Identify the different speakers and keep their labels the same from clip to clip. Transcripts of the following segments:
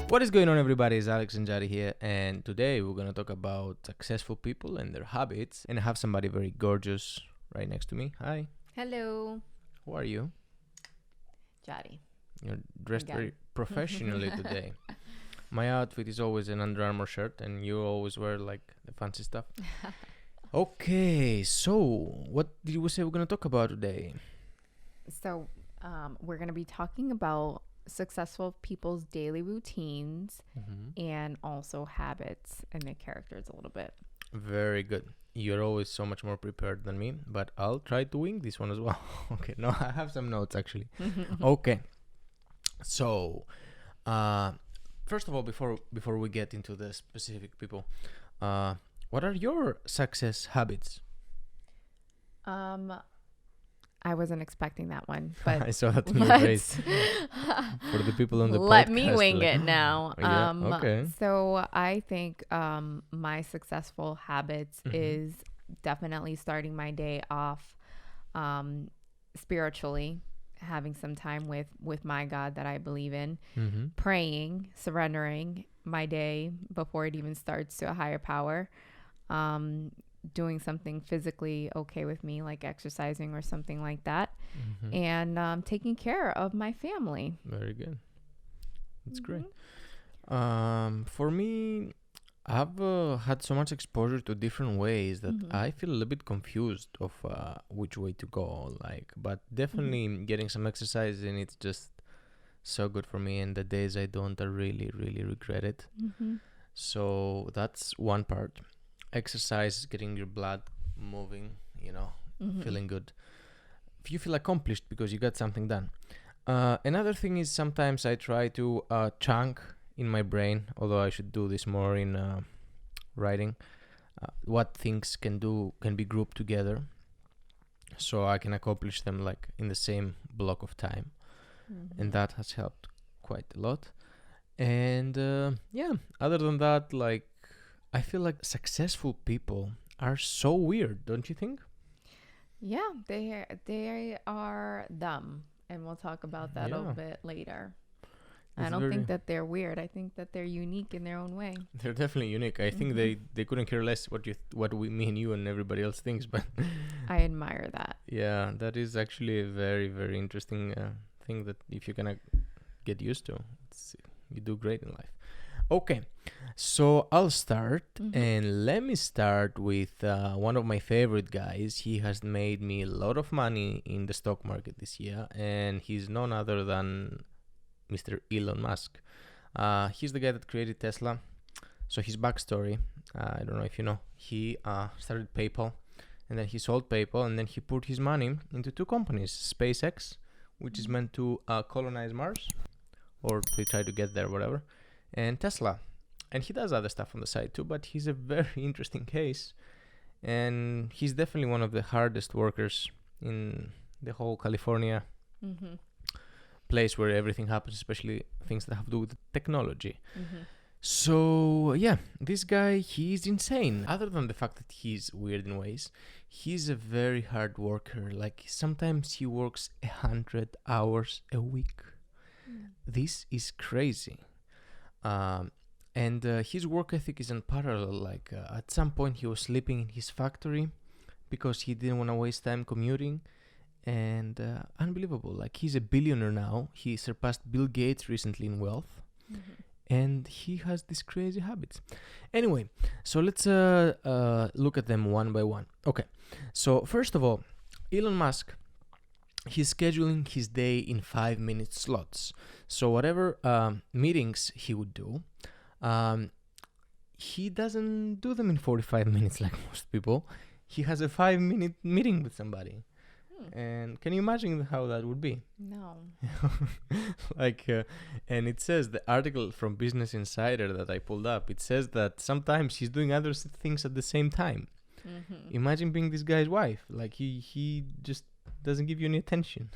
Speaker 1: What is going on, everybody? It's Alex and Jary here, and today we're going to talk about successful people and their habits. And I have somebody very gorgeous right next to me. Hi.
Speaker 2: Hello,
Speaker 1: Who are you?
Speaker 2: Jari.
Speaker 1: You're dressed
Speaker 2: Again.
Speaker 1: very professionally today. My outfit is always an Under Armour shirt, and you always wear like the fancy stuff. Okay, so what did we say we're going to talk about today?
Speaker 2: So, we're going to be talking about successful people's daily routines and also habits and their characters a little bit.
Speaker 1: Very good. You're always so much more prepared than me, but I'll try to wing this one as well. Okay, no, I have some notes actually. Okay, so first of all, before we get into the specific people, what are your success habits?
Speaker 2: I wasn't expecting that one, but
Speaker 1: I saw that in your face. For the people on the podcast.
Speaker 2: let me wing it now.
Speaker 1: Yeah, okay.
Speaker 2: So I think my successful habits is definitely starting my day off spiritually, having some time with my God that I believe in, praying, surrendering my day before it even starts to a higher power, doing something physically okay with me, like exercising or something like that, and taking care of my family.
Speaker 1: Very good. That's great. For me, I've had so much exposure to different ways that I feel a little bit confused of which way to go. But definitely getting some exercise, and it's just so good for me. And the days I don't, I really, really regret it. So that's one part. Exercise, getting your blood moving, feeling good. You feel accomplished because you got something done. Another thing is sometimes I try to chunk in my brain, although I should do this more in writing, what things can be grouped together so I can accomplish them like in the same block of time. And that has helped quite a lot. And other than that, I feel like successful people are so weird, don't you think?
Speaker 2: Yeah, they are dumb, and we'll talk about that a little bit later. I don't think that they're weird. I think that they're unique in their own way.
Speaker 1: They're definitely unique. I think they couldn't care less what me and you and everybody else thinks, but
Speaker 2: I admire that.
Speaker 1: Yeah, that is actually a very, very interesting thing that if you're gonna get used to, you do great in life. Okay, so I'll start, and let me start with one of my favorite guys. He has made me a lot of money in the stock market this year, and he's none other than Mr. Elon Musk. He's the guy that created Tesla. So his backstory, I don't know if you know, he started PayPal, and then he sold PayPal, and then he put his money into two companies, SpaceX, which is meant to colonize Mars, or they try to get there, whatever, and Tesla. And he does other stuff on the side too, but he's a very interesting case, and he's definitely one of the hardest workers in the whole California place where everything happens, especially things that have to do with technology. So yeah, this guy, he's insane. Other than the fact that he's weird in ways, he's a very hard worker. Like sometimes he works 100 hours a week. This is crazy. And his work ethic is unparalleled. At some point he was sleeping in his factory because he didn't want to waste time commuting. And unbelievable. He's a billionaire now. He surpassed Bill Gates recently in wealth. And he has these crazy habits. Anyway, so let's look at them one by one. Okay, so first of all, Elon Musk, he's scheduling his day in 5-minute slots. So whatever meetings he would do, he doesn't do them in 45 minutes like most people. He has a 5-minute meeting with somebody. And can you imagine how that would be?
Speaker 2: No.
Speaker 1: And it says, the article from Business Insider that I pulled up, it says that sometimes he's doing other things at the same time. Imagine being this guy's wife. He just doesn't give you any attention.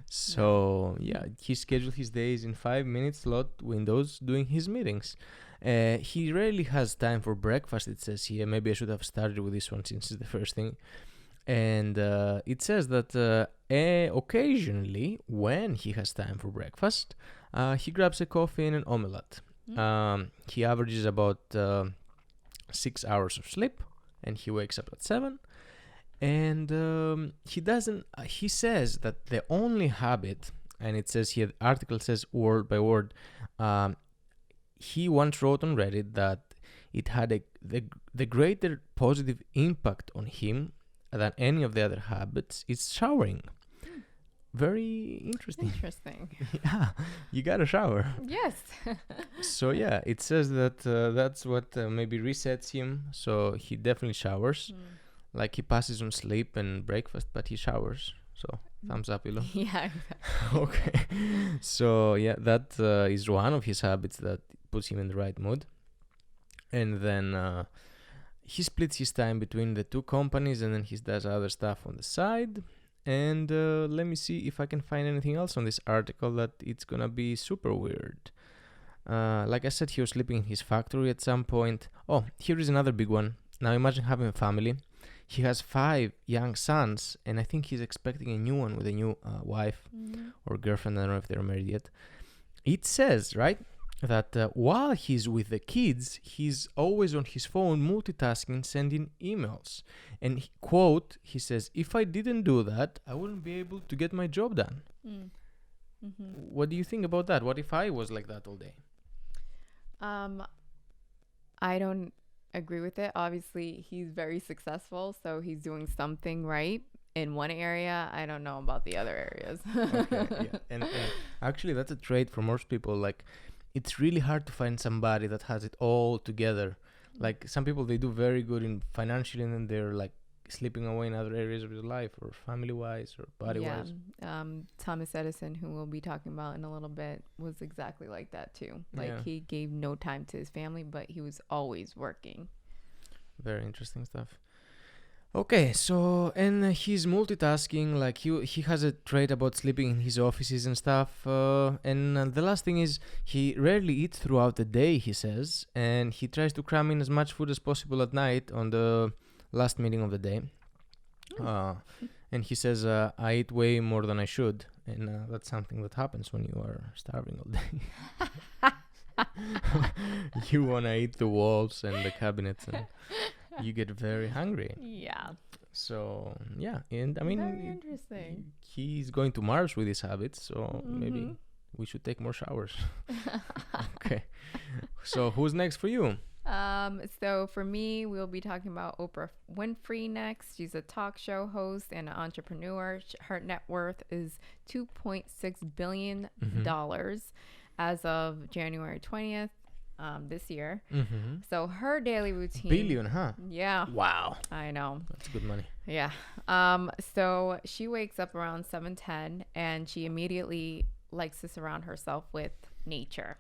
Speaker 1: So yeah, he scheduled his days in 5-minute slot windows doing his meetings. He rarely has time for breakfast, it says here. Maybe I should have started with this one since it's the first thing. And it says that occasionally, when he has time for breakfast, he grabs a coffee and an omelette. He averages about 6 hours of sleep, and he wakes up at 7. And he says that the only habit, and it says here, the article says word by word, he once wrote on Reddit that it had the greater positive impact on him than any of the other habits is showering. Very interesting. Yeah, you gotta shower.
Speaker 2: Yes.
Speaker 1: So yeah, it says that that's what maybe resets him. So he definitely showers. Like he passes on sleep and breakfast, but he showers. So thumbs up, Elon.
Speaker 2: Yeah.
Speaker 1: Okay. So yeah, that is one of his habits that puts him in the right mood. And then he splits his time between the two companies, and then he does other stuff on the side. And let me see if I can find anything else on this article that it's gonna be super weird. Like I said, he was sleeping in his factory at some point. Oh, here is another big one. Now imagine having a family. He has 5 young sons, and I think he's expecting a new one with a new wife or girlfriend. I don't know if they're married yet. It says, right, that while he's with the kids, he's always on his phone multitasking, sending emails. And quote, he says, "If I didn't do that, I wouldn't be able to get my job done." What do you think about that? What if I was like that all day?
Speaker 2: I don't agree with it. Obviously, he's very successful, so he's doing something right in one area. I don't know about the other areas.
Speaker 1: Okay, yeah. And actually, that's a trait for most people. Like, it's really hard to find somebody that has it all together. Like, some people, they do very good in financially, and then they're like slipping away in other areas of their life, or family-wise, or body-wise.
Speaker 2: Thomas Edison, who we'll be talking about in a little bit, was exactly like that too. Like, he gave no time to his family, but he was always working.
Speaker 1: Very interesting stuff. Okay, so, and he's multitasking. Like, he has a trait about sleeping in his offices and stuff. And the last thing is, he rarely eats throughout the day, he says, and he tries to cram in as much food as possible at night on the last meeting of the day. And he says, "I eat way more than I should," and that's something that happens when you are starving all day. You want to eat the walls and the cabinets, and you get very hungry.
Speaker 2: Yeah.
Speaker 1: So yeah, and I mean,
Speaker 2: very interesting.
Speaker 1: He's going to Mars with his habits, so maybe we should take more showers. Okay. So who's next for you?
Speaker 2: So for me, we'll be talking about Oprah Winfrey next. She's a talk show host and an entrepreneur. Her net worth is $2.6 billion as of January 20th this year. So her daily routine.
Speaker 1: Billion, huh?
Speaker 2: Yeah.
Speaker 1: Wow.
Speaker 2: I know.
Speaker 1: That's good money.
Speaker 2: Yeah. So she wakes up around 7:10, and she immediately likes to surround herself with nature.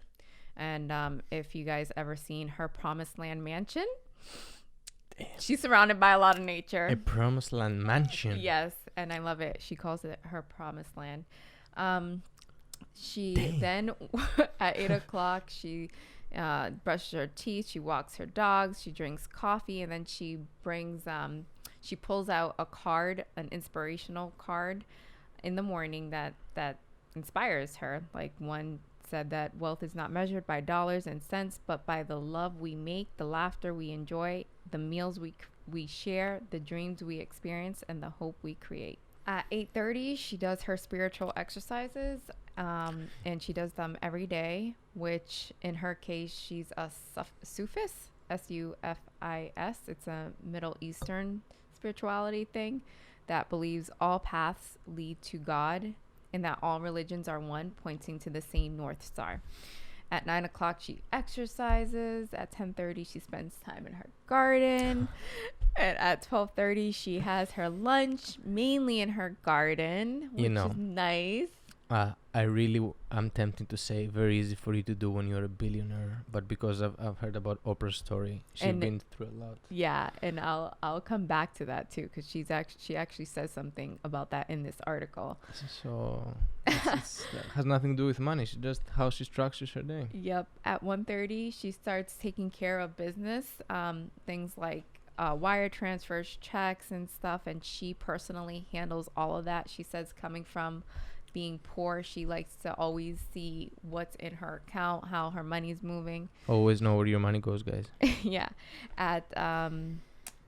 Speaker 2: And if you guys ever seen her Promised Land mansion, she's surrounded by a lot of nature.
Speaker 1: A Promised Land mansion.
Speaker 2: Yes, and I love it. She calls it her Promised Land. She then at 8 o'clock she brushes her teeth. She walks her dogs. She drinks coffee, and then she brings she pulls out a card, an inspirational card, in the morning that inspires her. Like, one said that wealth is not measured by dollars and cents, but by the love we make, the laughter we enjoy, the meals we share, the dreams we experience, and the hope we create. At 8:30, she does her spiritual exercises, and she does them every day, which in her case, she's a Sufis, S-U-F-I-S. It's a Middle Eastern spirituality thing that believes all paths lead to God, and that all religions are one, pointing to the same North Star. At 9 o'clock, she exercises. At 10:30, she spends time in her garden. And at 12:30, she has her lunch, mainly in her garden, which is nice.
Speaker 1: I'm tempted to say very easy for you to do when you're a billionaire, but because I've heard about Oprah's story, she's been through a lot.
Speaker 2: Yeah, and I'll come back to that too, because she actually says something about that in this article.
Speaker 1: So it has nothing to do with money. It's just how she structures her day.
Speaker 2: Yep. At 1:30, she starts taking care of business, things like wire transfers, checks, and stuff, and she personally handles all of that. She says, coming from being poor, she likes to always see what's in her account, how her money's moving.
Speaker 1: Always know where your money goes, guys.
Speaker 2: Yeah.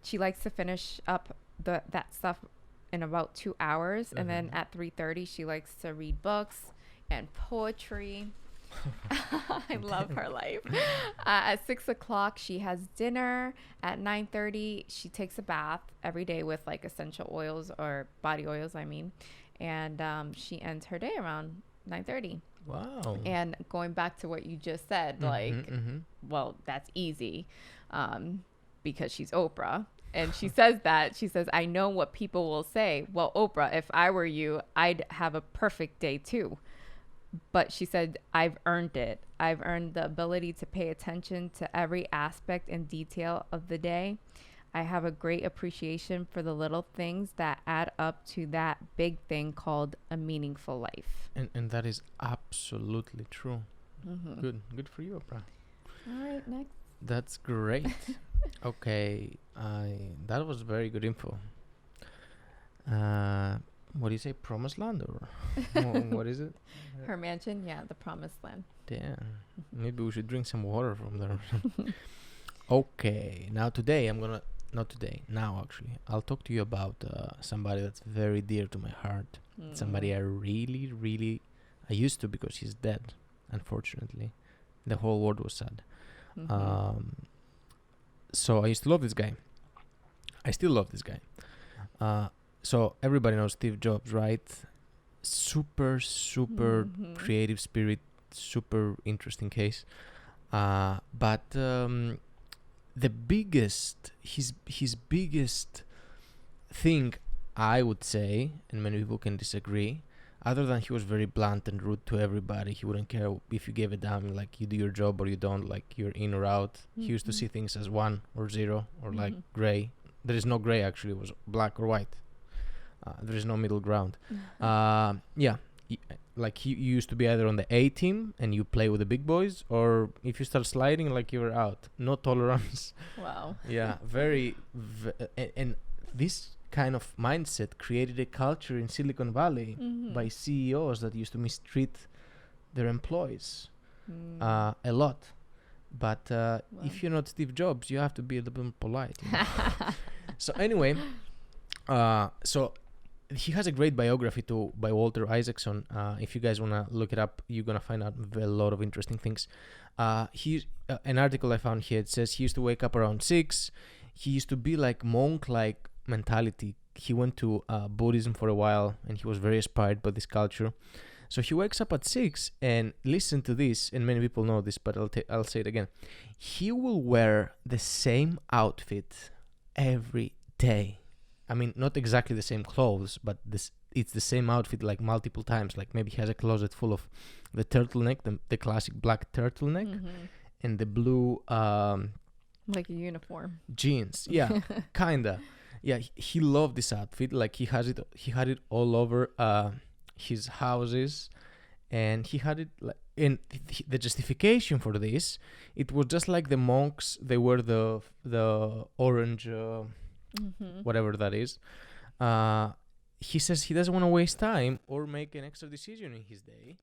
Speaker 2: She likes to finish up that stuff in about 2 hours, and then at 3:30 she likes to read books and poetry. I love her life. At 6 o'clock she has dinner. At 9:30 she takes a bath every day with like essential oils or body oils, I mean, and she ends her day around 9:30.
Speaker 1: Wow.
Speaker 2: And going back to what you just said, well, that's easy, because she's Oprah. And she says I know what people will say. Well, Oprah, if I were you, I'd have a perfect day too. But she said, I've earned it. I've earned the ability to pay attention to every aspect and detail of the day. I have a great appreciation for the little things that add up to that big thing called a meaningful life.
Speaker 1: And that is absolutely true. Good for you, Oprah.
Speaker 2: All right, next.
Speaker 1: That's great. Okay, that was very good info. What do you say, promised land, or what is it?
Speaker 2: Her mansion, yeah, the promised land.
Speaker 1: Yeah, maybe we should drink some water from there. Okay, now I'll talk to you about somebody that's very dear to my heart. Somebody I really I used to, because he's dead, unfortunately. The whole world was sad. So I used to love this guy. I still love this guy. So everybody knows Steve Jobs, right? Super creative spirit, super interesting case. But his biggest thing, I would say, and many people can disagree, other than he was very blunt and rude to everybody, he wouldn't care if you gave a damn, like you do your job or you don't, like you're in or out. He used to see things as 1 or 0 or like gray. There is no gray, actually. It was black or white. There is no middle ground. Like you used to be either on the A team and you play with the big boys, or if you start sliding, like you were out. No tolerance.
Speaker 2: Wow.
Speaker 1: Yeah, and this kind of mindset created a culture in Silicon Valley by CEOs that used to mistreat their employees a lot. But if you're not Steve Jobs, you have to be a little bit polite. You know? So anyway, so he has a great biography too by Walter Isaacson. If you guys want to look it up, you're going to find out a lot of interesting things. An article I found here, it says he used to wake up around 6. He used to be like monk-like mentality. He went to Buddhism for a while, and he was very inspired by this culture. So he wakes up at 6, and listen to this, and many people know this, but I'll say it again. He will wear the same outfit every day. I mean, not exactly the same clothes, but it's the same outfit like multiple times. Like maybe he has a closet full of the turtleneck, the classic black turtleneck, and the blue
Speaker 2: like a uniform
Speaker 1: jeans. Yeah, kinda. Yeah, he loved this outfit. Like he had it all over his houses, and he had it like. And the justification for this, it was just like the monks. They wear the orange. Whatever that is. He says he doesn't want to waste time or make an extra decision in his day,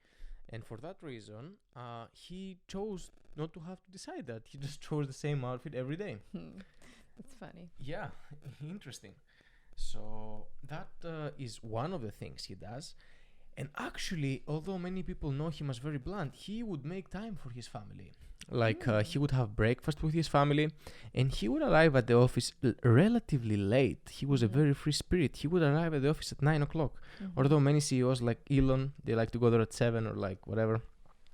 Speaker 1: and for that reason he chose not to have to decide that. He just chose the same outfit every day.
Speaker 2: That's funny.
Speaker 1: Yeah, interesting. So that is one of the things he does. And actually, although many people know him as very blunt, he would make time for his family. Like he would have breakfast with his family, and he would arrive at the office relatively late. He was a very free spirit. He would arrive at the office at 9 o'clock. Although many CEOs like Elon, they like to go there at 7 or like whatever.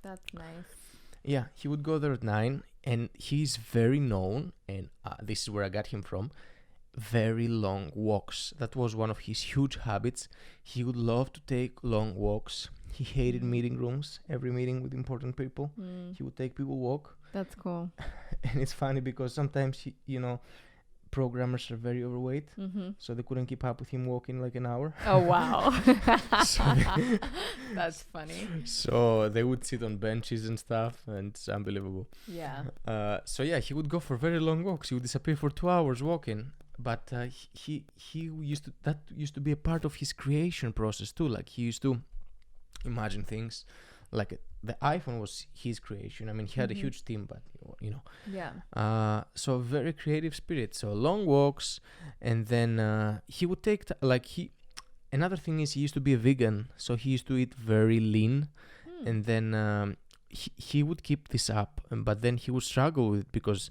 Speaker 2: That's nice.
Speaker 1: Yeah, he would go there at 9, and he's very known, and this is where I got him from, very long walks. That was one of his huge habits. He would love to take long walks. He hated meeting rooms. Every meeting with important people, he would take people walk.
Speaker 2: That's cool.
Speaker 1: And it's funny because sometimes programmers are very overweight, so they couldn't keep up with him walking like an hour.
Speaker 2: Oh wow.
Speaker 1: So
Speaker 2: That's funny.
Speaker 1: So they would sit on benches and stuff, and it's unbelievable.
Speaker 2: Yeah.
Speaker 1: So yeah, he would go for very long walks. He would disappear for 2 hours walking. But he used to be a part of his creation process too. Like he used to imagine things. Like the iPhone was his creation. I mean, he had a huge team, but you know.
Speaker 2: Yeah.
Speaker 1: So very creative spirit. So long walks, and then he would take Another thing is he used to be a vegan, so he used to eat very lean, and then he would keep this up, but then he would struggle with it because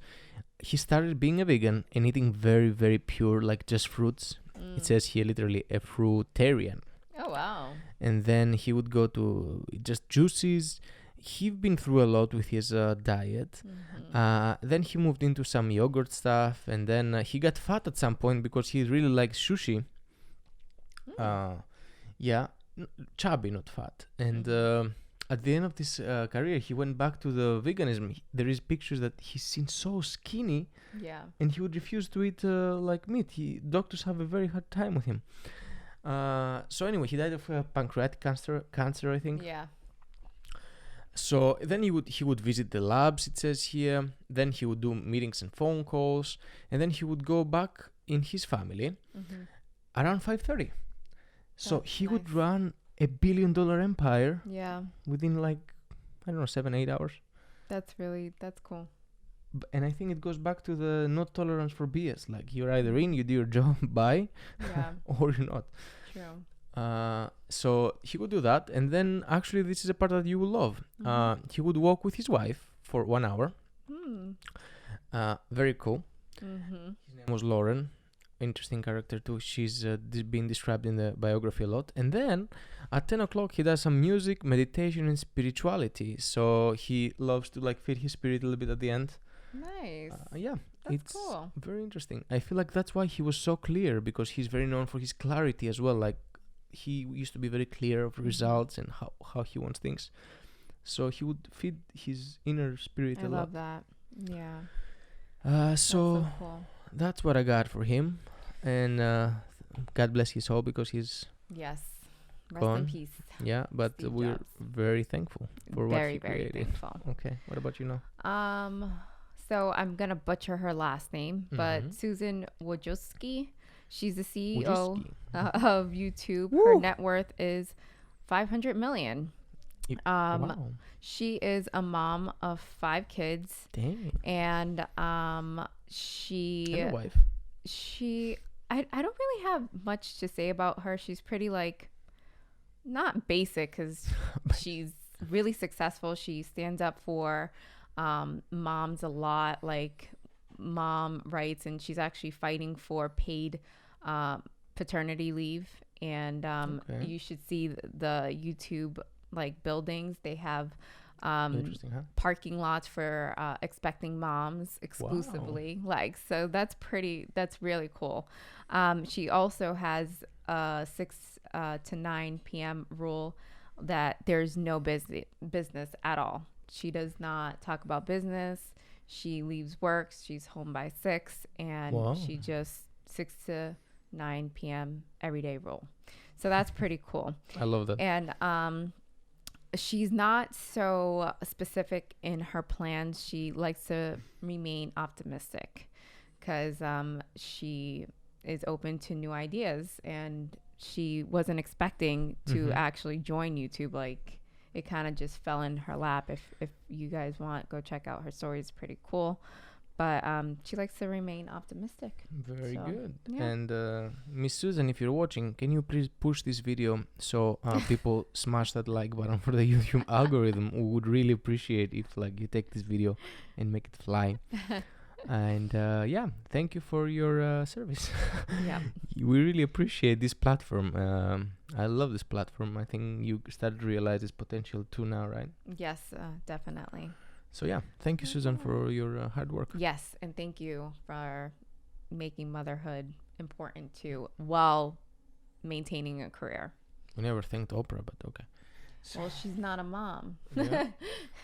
Speaker 1: he started being a vegan and eating very, very pure, like just fruits. It says here literally a fruitarian.
Speaker 2: Oh wow.
Speaker 1: And then he would go to just juices. He'd been through a lot with his diet. Then he moved into some yogurt stuff, and then he got fat at some point because he really likes sushi. Chubby, not fat. And at the end of this career, he went back to the veganism. There is pictures that he's seen so skinny, and he would refuse to eat like meat. Doctors have a very hard time with him. So anyway, he died of pancreatic cancer, I think.
Speaker 2: Yeah.
Speaker 1: So then he would visit the labs, it says here. Then he would do meetings and phone calls, and then he would go back in his family around 5:30. So he would run $1 billion empire within like, I don't know, 7-8 hours.
Speaker 2: That's cool.
Speaker 1: And I think it goes back to the no tolerance for BS. Like you're either in, you do your job, bye, or you're not.
Speaker 2: True.
Speaker 1: So he would do that, and then actually this is a part that you will love. He would walk with his wife for 1 hour. Very cool. His name was Lauren. Interesting character too. She's been described in the biography a lot. And then at 10 o'clock he does some music, meditation, and spirituality. So he loves to like feed his spirit a little bit at the end.
Speaker 2: Nice.
Speaker 1: It's
Speaker 2: cool.
Speaker 1: Very interesting. I feel like that's why he was so clear, because he's very known for his clarity as well. Like he used to be very clear of results and how he wants things. So he would feed his inner spirit a lot.
Speaker 2: I love that. Yeah.
Speaker 1: So
Speaker 2: cool.
Speaker 1: That's what I got for him, and God bless his soul, because he's
Speaker 2: rest
Speaker 1: gone.
Speaker 2: in peace.
Speaker 1: Yeah, but
Speaker 2: Steve
Speaker 1: we're
Speaker 2: Jobs.
Speaker 1: very thankful for what he created.
Speaker 2: Very thankful.
Speaker 1: Okay, what about you now?
Speaker 2: So I'm gonna butcher her last name, but Susan Wojcicki, she's the CEO of YouTube.
Speaker 1: Woo!
Speaker 2: Her net worth is $500 million.
Speaker 1: Wow.
Speaker 2: She is a mom of 5 kids.
Speaker 1: Dang.
Speaker 2: And
Speaker 1: And a wife.
Speaker 2: I don't really have much to say about her. She's pretty like not basic, because she's really successful. She stands up for moms a lot, like mom rights, and she's actually fighting for paid paternity leave. And you should see the YouTube like buildings. They have
Speaker 1: Interesting, huh?
Speaker 2: parking lots for expecting moms exclusively. Like, so that's really cool. She also has a 6 to 9 p.m. rule that there's no business at all. She does not talk about business. She leaves work. She's home by 6, and she just 6 to 9 p.m. everyday rule. So that's pretty cool.
Speaker 1: I love that.
Speaker 2: And she's not so specific in her plans. She likes to remain optimistic, because she is open to new ideas, and she wasn't expecting to actually join YouTube. Like, it kind of just fell in her lap. If you guys want, go check out her story. It's pretty cool. But she likes to remain optimistic.
Speaker 1: Very good.
Speaker 2: Yeah.
Speaker 1: And Miss Susan, if you're watching, can you please push this video so people smash that like button for the YouTube algorithm? We would really appreciate if like you take this video and make it fly. And thank you for your service.
Speaker 2: Yeah.
Speaker 1: We really appreciate this platform. I love this platform. I think you started to realize its potential too now, right?
Speaker 2: Yes, definitely.
Speaker 1: So thank you, Susan, for your hard work.
Speaker 2: Yes, and thank you for making motherhood important too, while maintaining a career.
Speaker 1: We never thanked Oprah, but okay.
Speaker 2: So well, she's not a mom.
Speaker 1: Yeah.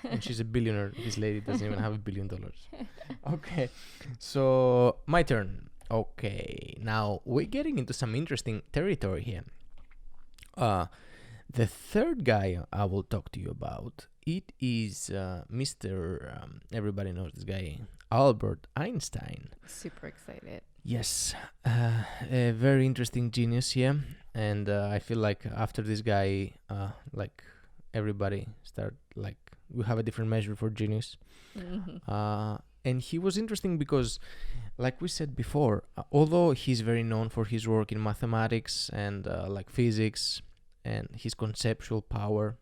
Speaker 1: And she's a billionaire. This lady doesn't even have $1 billion. Okay, so my turn. Okay, now we're getting into some interesting territory here. The third guy I will talk to you about, it is Mr. Everybody knows this guy, Albert Einstein.
Speaker 2: Super excited.
Speaker 1: Yes, a very interesting genius here, and I feel like after this guy, like everybody start like we have a different measure for genius. And he was interesting because, like we said before, although he's very known for his work in mathematics and like physics and his conceptual power,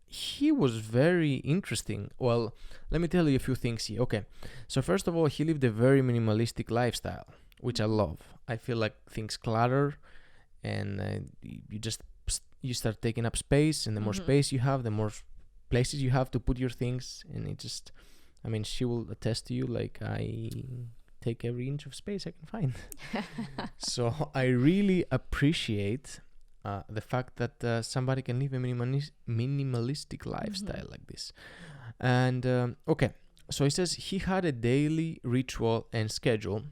Speaker 1: he was very interesting. Well, let me tell you a few things here. Okay, so first of all, he lived a very minimalistic lifestyle, which I love. I feel like things clutter, and you start taking up space, and the more space you have, the more places you have to put your things, and it just, I mean, she will attest to you, like, I take every inch of space I can find. So I really appreciate the fact that somebody can live a minimalistic lifestyle like this. And okay, so he says he had a daily ritual and schedule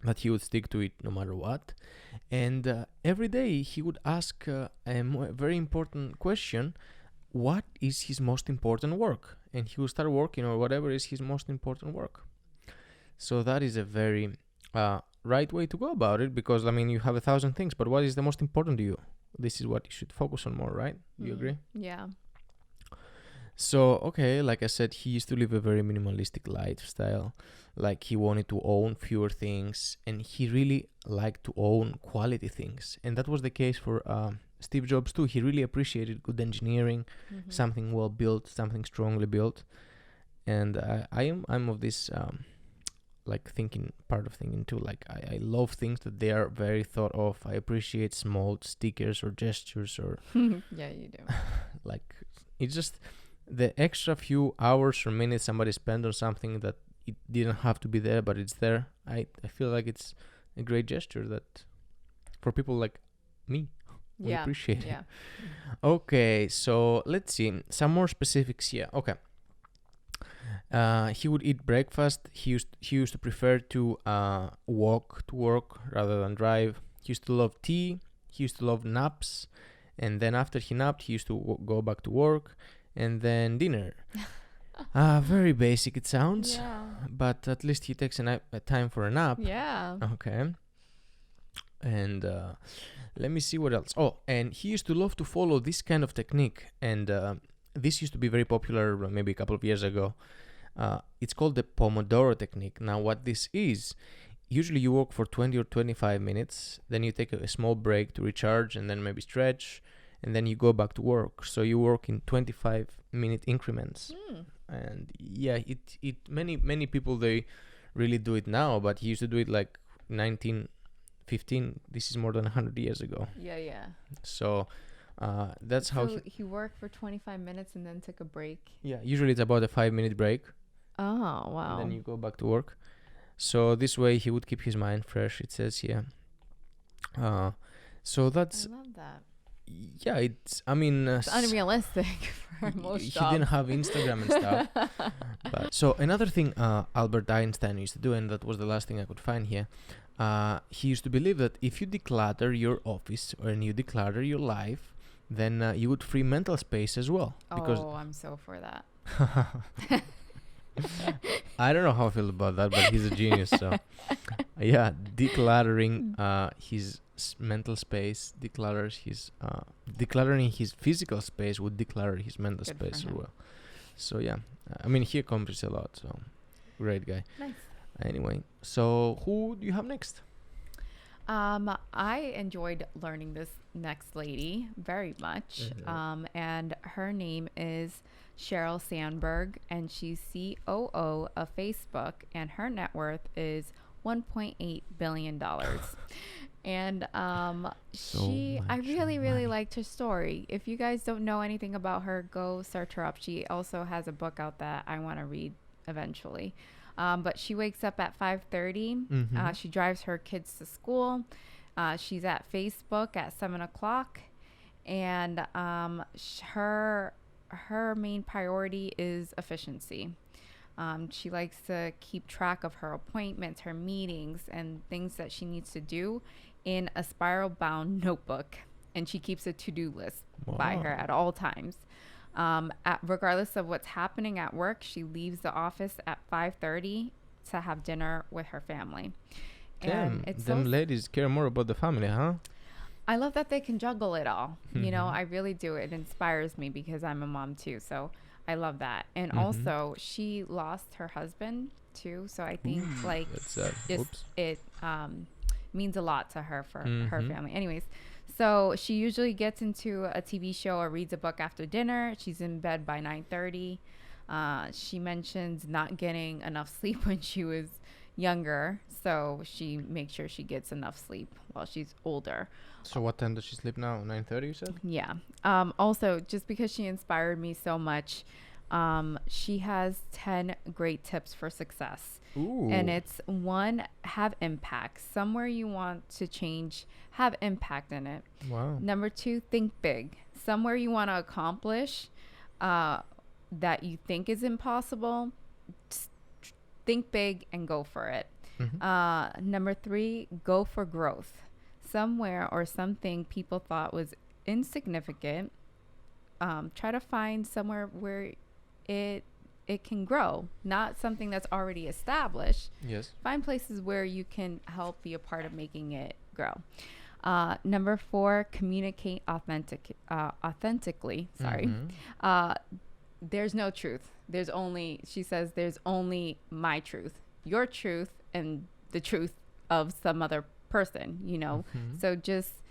Speaker 1: that he would stick to it no matter what. And every day he would ask a very important question: what is his most important work? And he would start working on whatever is his most important work. So that is a very right way to go about it, because I mean, you have 1,000 things, but what is the most important to you? This is what you should focus on more, right? You agree?
Speaker 2: Yeah.
Speaker 1: So, okay, like I said, he used to live a very minimalistic lifestyle. Like, he wanted to own fewer things, and he really liked to own quality things. And that was the case for Steve Jobs too. He really appreciated good engineering, something well built, something strongly built. And I'm of this like part of thinking too. Like, I love things that they are very thought of. I appreciate small stickers or gestures or
Speaker 2: yeah, you do.
Speaker 1: like, it's just the extra few hours or minutes somebody spent on something that it didn't have to be there, but it's there. I feel like it's a great gesture that for people like me, we appreciate it. Okay, so let's see some more specifics here. Okay. He would eat breakfast. He used to prefer to walk to work rather than drive. He used to love tea. He used to love naps. And then after he napped, he used to go back to work. And then dinner. Very basic it sounds.
Speaker 2: Yeah.
Speaker 1: But at least he takes a time for a nap.
Speaker 2: Yeah.
Speaker 1: Okay. And let me see what else. Oh, and he used to love to follow this kind of technique. And this used to be very popular maybe a couple of years ago. It's called the Pomodoro technique. Now, what this is, usually you work for 20 or 25 minutes, then you take a small break to recharge and then maybe stretch, and then you go back to work. So you work in 25-minute increments. And yeah, many people, they really do it now, but he used to do it like 1915. This is more than 100 years ago.
Speaker 2: Yeah.
Speaker 1: So that's how
Speaker 2: he worked for 25 minutes and then took a break.
Speaker 1: Yeah, usually it's about a 5-minute break.
Speaker 2: Oh, wow.
Speaker 1: And then you go back to work. So this way he would keep his mind fresh, it says here. So that's...
Speaker 2: I love that.
Speaker 1: Yeah, it's
Speaker 2: unrealistic for most
Speaker 1: he
Speaker 2: jobs.
Speaker 1: didn't have Instagram and stuff. But so another thing Albert Einstein used to do, and that was the last thing I could find here, he used to believe that if you declutter your office and you declutter your life, then you would free mental space as well. Because
Speaker 2: I'm so for that.
Speaker 1: I don't know how I feel about that, but he's a genius. So yeah, decluttering his mental space decluttering his physical space would declutter his mental space as well. So yeah, I mean, he accomplished a lot. So great guy.
Speaker 2: Nice.
Speaker 1: Anyway, so who do you have next?
Speaker 2: I enjoyed learning this next lady very much. And her name is Sheryl Sandberg, and she's COO of Facebook, and her net worth is $1.8 billion. And I really liked her story. If you guys don't know anything about her, go search her up. She also has a book out that I want to read eventually. But she wakes up at 5:30. She drives her kids to school. She's at Facebook at 7 o'clock. And her main priority is efficiency. She likes to keep track of her appointments, her meetings, and things that she needs to do in a spiral bound notebook. And she keeps a to-do list by her at all times. Regardless of what's happening at work, she leaves the office at 5:30 to have dinner with her family.
Speaker 1: Damn, them ladies care more about the family, huh?
Speaker 2: I love that they can juggle it all. You know, I really do. It inspires me because I'm a mom too. So I love that. And also, she lost her husband too. So I think it means a lot to her for her family. Anyways, so she usually gets into a TV show or reads a book after dinner. She's in bed by 9:30. She mentions not getting enough sleep when she was younger, so she makes sure she gets enough sleep while she's older.
Speaker 1: So what time does she sleep now? 9:30, you said?
Speaker 2: Yeah. Also, just because she inspired me so much, she has 10 great tips for success.
Speaker 1: Ooh.
Speaker 2: And it's 1, have impact. Somewhere you want to change, have impact in it.
Speaker 1: Wow.
Speaker 2: Number 2, think big. Somewhere you want to accomplish that you think is impossible, think big and go for it. Number 3, go for growth. Somewhere or something people thought was insignificant, try to find somewhere where it can grow, not something that's already established.
Speaker 1: Yes. Find
Speaker 2: places where you can help be a part of making it grow. Number 4, communicate authentically. Sorry. There's no truth. She says there's only my truth, your truth, and the truth of some other person, you know. So just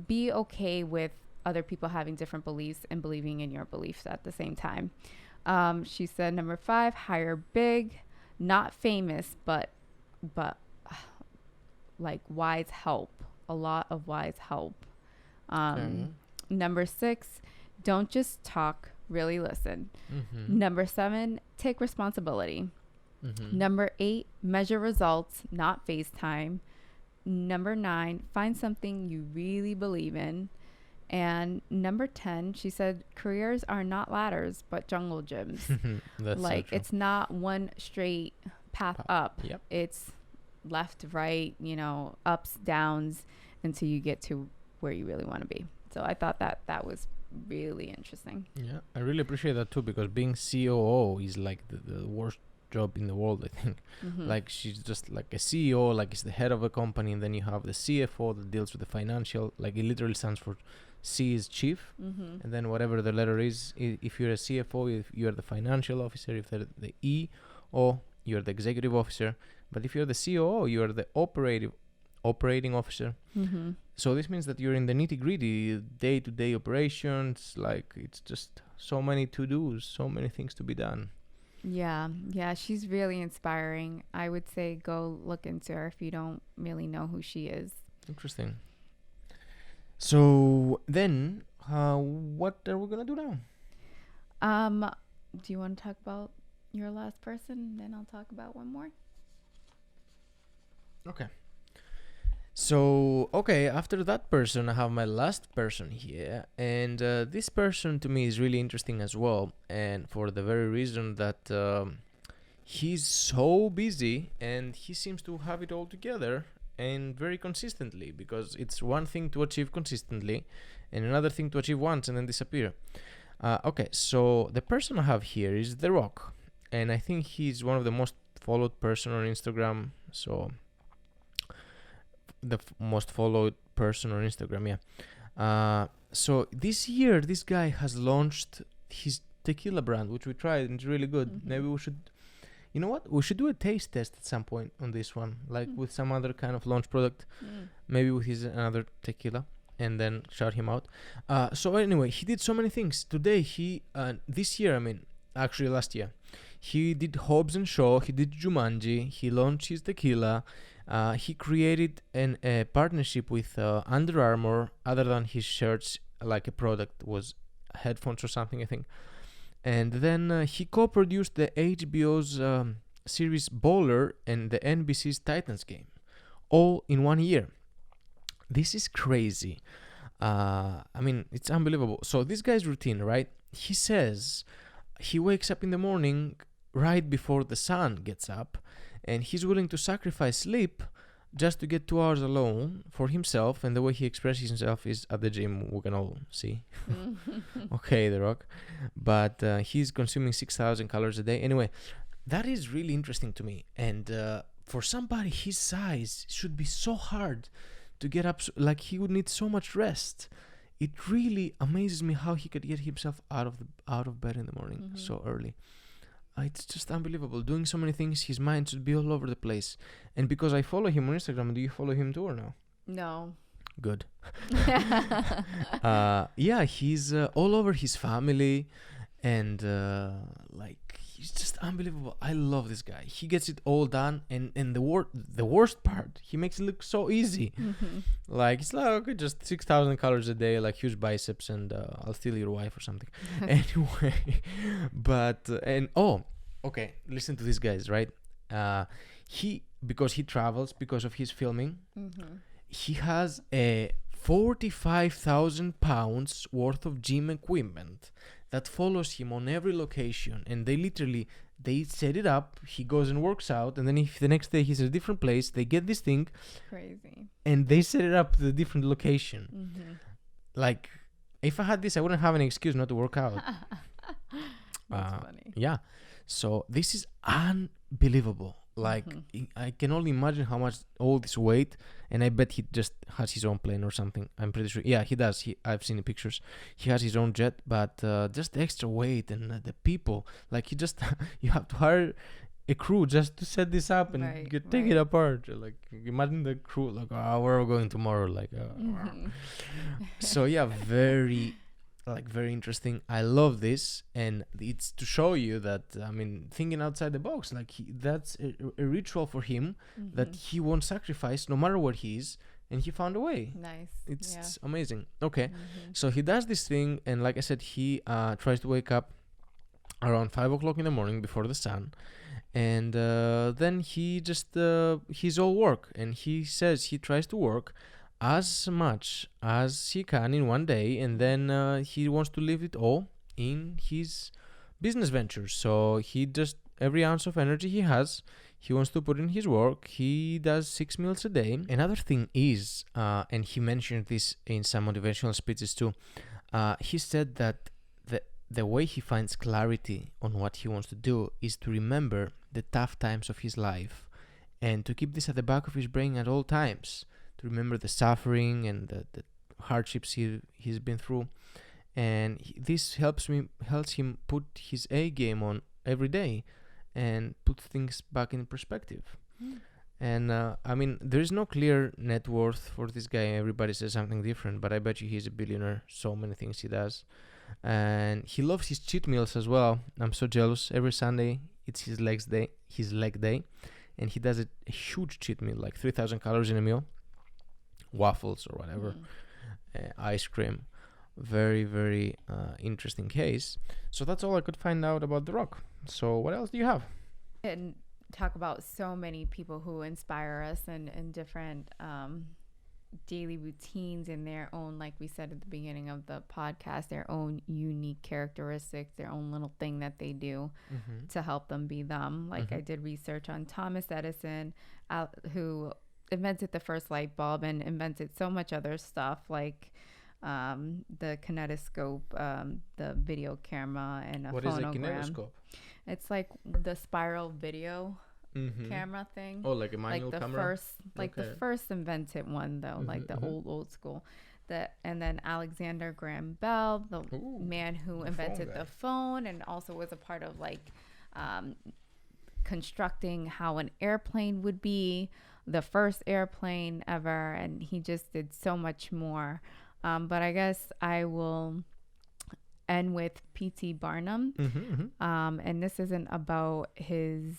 Speaker 2: be okay with other people having different beliefs and believing in your beliefs at the same time. She said number 5, hire big, not famous, but like wise help, a lot of wise help. Number 6, don't just talk, really listen. Number 7, take responsibility. Number 8, measure results, not FaceTime. Number 9, find something you really believe in. And number 10, she said, careers are not ladders, but jungle gyms.
Speaker 1: That's
Speaker 2: like,
Speaker 1: so
Speaker 2: it's not one straight path up.
Speaker 1: Yep.
Speaker 2: It's left, right, you know, ups, downs, until you get to where you really want to be. So I thought that was really interesting.
Speaker 1: Yeah, I really appreciate that too, because being COO is like the worst job in the world, I think. Like, she's just like a CEO, like it's the head of a company, and then you have the CFO that deals with the financial, like it literally stands for C is chief, and then whatever the letter is, if you're a CFO, if you're the financial officer, if they're the E, or you're the executive officer. But if you're the COO, you're the operating officer. So this means that you're in the nitty-gritty day-to-day operations. Like, it's just so many to-dos, so many things to be done.
Speaker 2: Yeah, she's really inspiring. I would say go look into her if you don't really know who she is.
Speaker 1: Interesting. So then, what are we gonna do now?
Speaker 2: Do you want to talk about your last person? Then I'll talk about one more.
Speaker 1: Okay. So, after that person, I have my last person here. And this person to me is really interesting as well. And for the very reason that he's so busy and he seems to have it all together and very consistently, because it's one thing to achieve consistently and another thing to achieve once and then disappear. So the person I have here is The Rock. And I think he's one of the most followed person on Instagram. So the most followed person on Instagram, yeah. So this year, this guy has launched his tequila brand, which we tried, and it's really good. Maybe we should, you know what? We should do a taste test at some point on this one, like with some other kind of launch product, maybe with his another tequila, and then shout him out. So anyway, he did so many things. Today, this year, actually last year, he did Hobbs and Shaw, he did Jumanji, he launched his tequila. He created a partnership with Under Armour. Other than his shirts, like a product was headphones or something, I think. And then he co-produced the HBO's series Bowler and the NBC's Titans game, all in 1 year. This is crazy. It's unbelievable. So this guy's routine, right? He says, he wakes up in the morning right before the sun gets up, and he's willing to sacrifice sleep just to get 2 hours alone for himself. And the way he expresses himself is at the gym. We can all see. Okay, The Rock. But he's consuming 6,000 calories a day. Anyway, that is really interesting to me. And for somebody his size, it should be so hard to get up. Like, he would need so much rest. It really amazes me how he could get himself out of bed in the morning so early. It's just unbelievable. Doing so many things, his mind should be all over the place. And because I follow him on Instagram, do you follow him too or no?
Speaker 2: No.
Speaker 1: Good. Yeah, he's all over his family, and like, he's just unbelievable. I love this guy. He gets it all done, and the worst part, he makes it look so easy. Like, it's like, okay, just 6,000 calories a day, like huge biceps, and I'll steal your wife or something. Anyway, but okay, listen to these guys, right? Because he travels, because of his filming, he has a 45,000 pounds worth of gym equipment that follows him on every location, and they set it up. He goes and works out, and then if the next day he's at a different place, they get this thing,
Speaker 2: crazy,
Speaker 1: and they set it up to a different location. Like, if I had this, I wouldn't have any excuse not to work out.
Speaker 2: That's funny.
Speaker 1: Yeah, so this is unbelievable. Like, I can only imagine how much all this weight, and I bet he just has his own plane or something. I'm pretty sure. Yeah, he does. I've seen the pictures. He has his own jet, but just the extra weight and the people, like, he just you have to hire a crew just to set this up and take it apart. Like, imagine the crew, like, where are we going tomorrow? Like, so yeah, very interesting. I love this, and it's to show you that, I mean, thinking outside the box, like, that's a ritual for him, that he won't sacrifice no matter what he is, and he found a way.
Speaker 2: Nice.
Speaker 1: It's amazing. Okay, so he does this thing, and like I said, he tries to wake up around 5 o'clock in the morning before the sun, and then he just he's all work, and he says he tries to work as much as he can in one day, and then he wants to leave it all in his business ventures. So he just, every ounce of energy he has, he wants to put in his work. He does 6 meals a day. Another thing is, and he mentioned this in some motivational speeches too, he said that the way he finds clarity on what he wants to do is to remember the tough times of his life, and to keep this at the back of his brain at all times, to remember the suffering and the hardships he's been through. And this helps him put his A game on every day and put things back in perspective. And I mean, there is no clear net worth for this guy. Everybody says something different, but I bet you he's a billionaire. So many things he does. And he loves his cheat meals as well. I'm so jealous. Every Sunday it's his leg day, and he does a huge cheat meal, like 3,000 calories in a meal, waffles or whatever, ice cream. Very, very interesting case. So that's all I could find out about The Rock. So what else do you have?
Speaker 2: And talk about so many people who inspire us and different daily routines in their own, like we said at the beginning of the podcast, their own unique characteristics, their own little thing that they do to help them be them. Like I did research on Thomas Edison, who invented the first light bulb and invented so much other stuff, like the kinetoscope, the video camera, and a
Speaker 1: what
Speaker 2: phonogram.
Speaker 1: What is a kinetoscope?
Speaker 2: It's like the spiral video camera thing.
Speaker 1: Oh, like a manual camera?
Speaker 2: The first invented one, though, like the old school. And then Alexander Graham Bell, the man who invented the phone, and also was a part of like constructing how an airplane would be, the first airplane ever, and he just did so much more. But I guess I will end with P.T. Barnum. And this isn't about his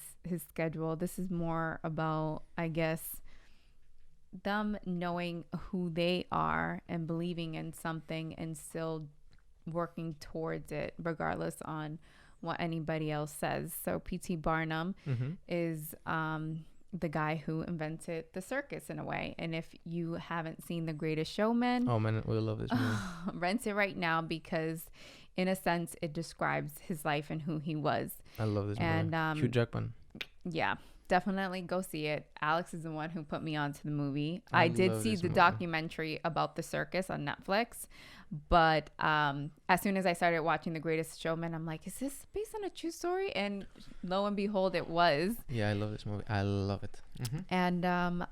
Speaker 2: schedule. This is more about, I guess, them knowing who they are and believing in something and still working towards it regardless on what anybody else says. So P.T. Barnum is the guy who invented the circus in a way. And if you haven't seen The Greatest Showman,
Speaker 1: oh man, we love this movie.
Speaker 2: Rent it right now, because in a sense, it describes his life and who he was.
Speaker 1: I love this
Speaker 2: And
Speaker 1: movie. Hugh Jackman.
Speaker 2: Yeah, definitely go see it. Alex is the one who put me onto the movie. I did see the documentary about the circus on Netflix, but as soon as I started watching The Greatest Showman, I'm like, is this based on a true story? And lo and behold, it was.
Speaker 1: Yeah, I love this movie. I love it.
Speaker 2: And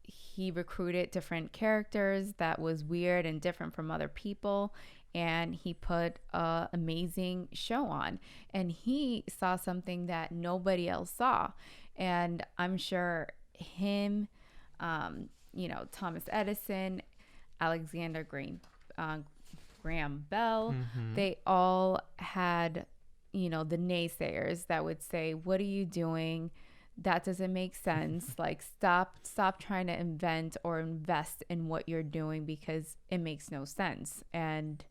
Speaker 2: he recruited different characters that was weird and different from other people, and he put an amazing show on, and he saw something that nobody else saw. And I'm sure him, Thomas Edison, Alexander Graham Bell, they all had, the naysayers that would say, what are you doing? That doesn't make sense. Like, stop trying to invent or invest in what you're doing, because it makes no sense. And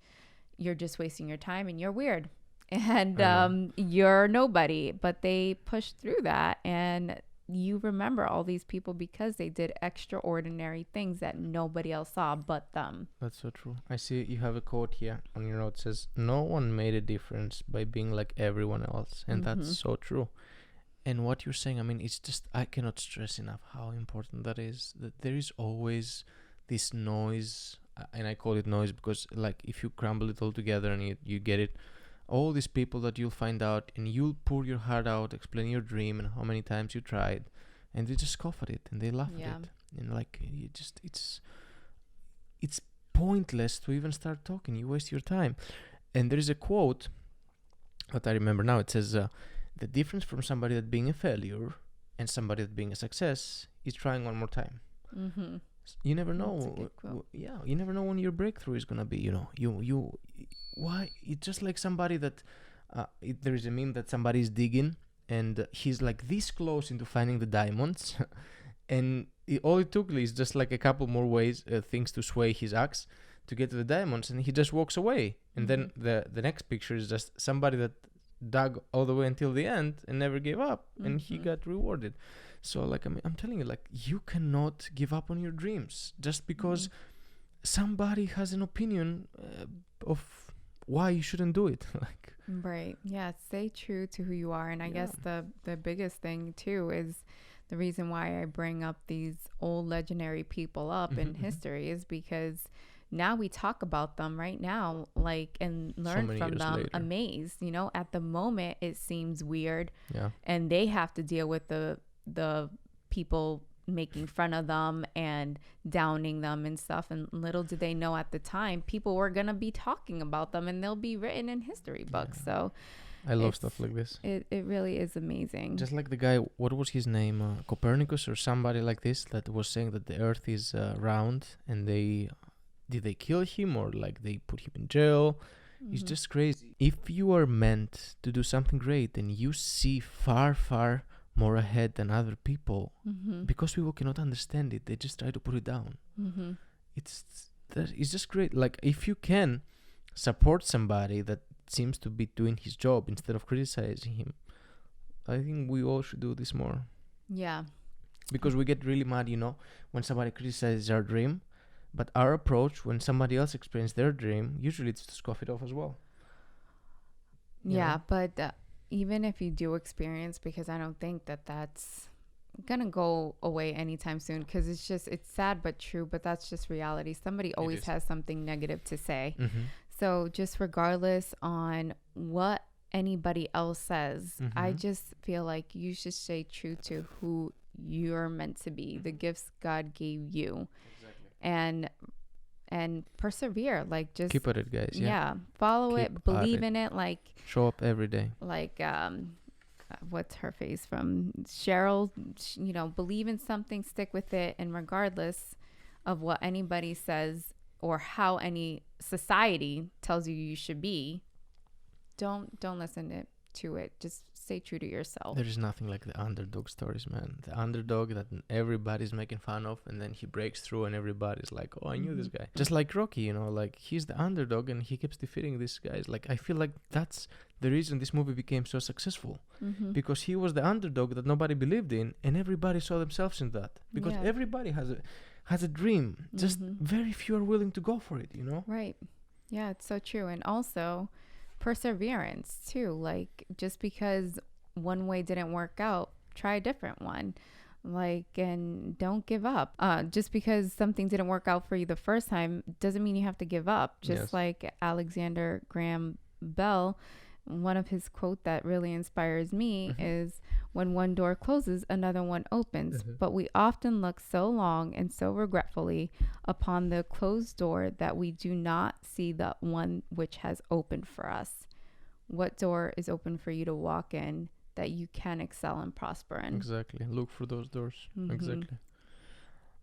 Speaker 2: you're just wasting your time, and you're weird. And you're nobody. But they pushed through that. And you remember all these people because they did extraordinary things that nobody else saw but them.
Speaker 1: That's so true. I see you have a quote here on your note. It says, no one made a difference by being like everyone else. And that's so true. And what you're saying, I mean, it's just, I cannot stress enough how important that is. That there is always this noise, and I call it noise because, like, if you crumble it all together and you get it, all these people that you'll find out, and you'll pour your heart out, explain your dream and how many times you tried, and they just scoff at it and they laugh at it. And like, it's pointless to even start talking. You waste your time. And there is a quote that I remember now. It says, the difference from somebody that being a failure and somebody that being a success is trying one more time. You never know. You never know when your breakthrough is gonna be. Why? It's just like somebody that there is a meme that somebody is digging and he's like this close into finding the diamonds, and all it took is just like a couple more things to sway his axe to get to the diamonds, and he just walks away. And then the next picture is just somebody that dug all the way until the end and never gave up, and he got rewarded. So like, I mean, I'm telling you, like, you cannot give up on your dreams just because somebody has an opinion of why you shouldn't do it. Like,
Speaker 2: right. Yeah, stay true to who you are. And I guess the biggest thing too is the reason why I bring up these old legendary people up in history is because now we talk about them right now, like, and learn from them, later. Amazed. At the moment it seems weird, and they have to deal with the people making fun of them and downing them and stuff. And little did they know at the time, people were gonna be talking about them, and they'll be written in history books. So
Speaker 1: I love stuff like this.
Speaker 2: It really is amazing.
Speaker 1: Just like the guy, what was his name, Copernicus or somebody like this, that was saying that the Earth is round, and did they kill him or like they put him in jail? It's just crazy. If you are meant to do something great and you see far, far more ahead than other people, because people cannot understand it, they just try to put it down. It's just great. Like, if you can support somebody that seems to be doing his job instead of criticizing him, I think we all should do this more.
Speaker 2: Yeah.
Speaker 1: Because we get really mad, when somebody criticizes our dream. But our approach, when somebody else experiences their dream, usually it's to scoff it off as well.
Speaker 2: Yeah, but even if you do experience, because I don't think that's gonna go away anytime soon, because it's sad but true, but that's just reality. Somebody always has something negative to say. So just regardless on what anybody else says, I just feel like you should stay true to who you're meant to be, the gifts God gave you. And persevere, like, just
Speaker 1: keep at it, guys.
Speaker 2: Follow it, believe in it, like,
Speaker 1: show up every day,
Speaker 2: like what's her face from Sheryl, believe in something, stick with it, and regardless of what anybody says or how any society tells you should be, don't listen to it. Just stay true to yourself.
Speaker 1: There is nothing like the underdog stories, man. The underdog that everybody's making fun of, and then he breaks through and everybody's like, oh, I knew this guy. Just like Rocky, like, he's the underdog and he keeps defeating these guys. Like, I feel like that's the reason this movie became so successful, because he was the underdog that nobody believed in, and everybody saw themselves in that, because everybody has a dream, just very few are willing to go for it.
Speaker 2: Right. Yeah, it's so true. And also perseverance too. Like, just because one way didn't work out, try a different one. Like, and don't give up. Just because something didn't work out for you the first time doesn't mean you have to give up. Just
Speaker 1: Yes.
Speaker 2: like Alexander Graham Bell, one of his quote that really inspires me is, when one door closes, another one opens. But we often look so long and so regretfully upon the closed door that we do not see the one which has opened for us. What door is open for you to walk in that you can excel and prosper in?
Speaker 1: Exactly. Look for those doors. Exactly.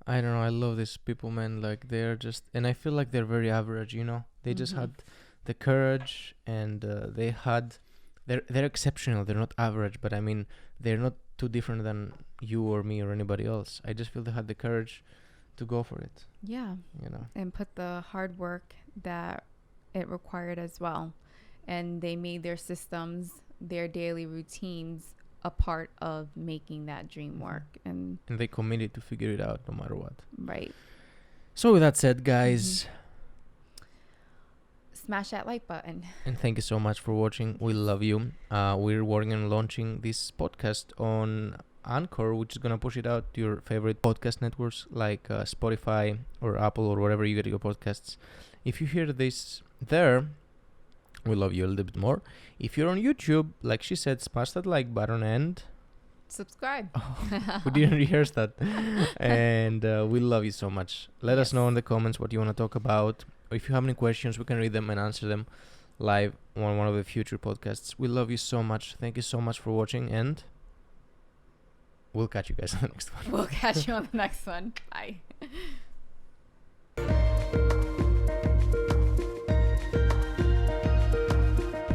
Speaker 1: I don't know. I love these people, man. Like, they're just, and I feel like they're very average. You know, they just had the courage, and they're exceptional. They're not average, but I mean, they're not too different than you or me or anybody else. I just feel they had the courage to go for it.
Speaker 2: Yeah.
Speaker 1: You know.
Speaker 2: And put the hard work that it required as well. And they made their systems, their daily routines, a part of making that dream work. And
Speaker 1: they committed to figure it out no matter what.
Speaker 2: Right.
Speaker 1: So with that said, guys,
Speaker 2: smash that like button.
Speaker 1: And thank you so much for watching. We love you. We're working on launching this podcast on Anchor, which is going to push it out to your favorite podcast networks like Spotify or Apple or wherever you get your podcasts. If you hear this there, we love you a little bit more. If you're on YouTube, like she said, smash that like button and
Speaker 2: subscribe.
Speaker 1: We didn't rehearse that. And we love you so much. Let us know in the comments what you want to talk about. If you have any questions, we can read them and answer them live on one of the future podcasts. We love you so much. Thank you so much for watching, and we'll catch you guys on the next one.
Speaker 2: We'll catch you on the next one. Bye.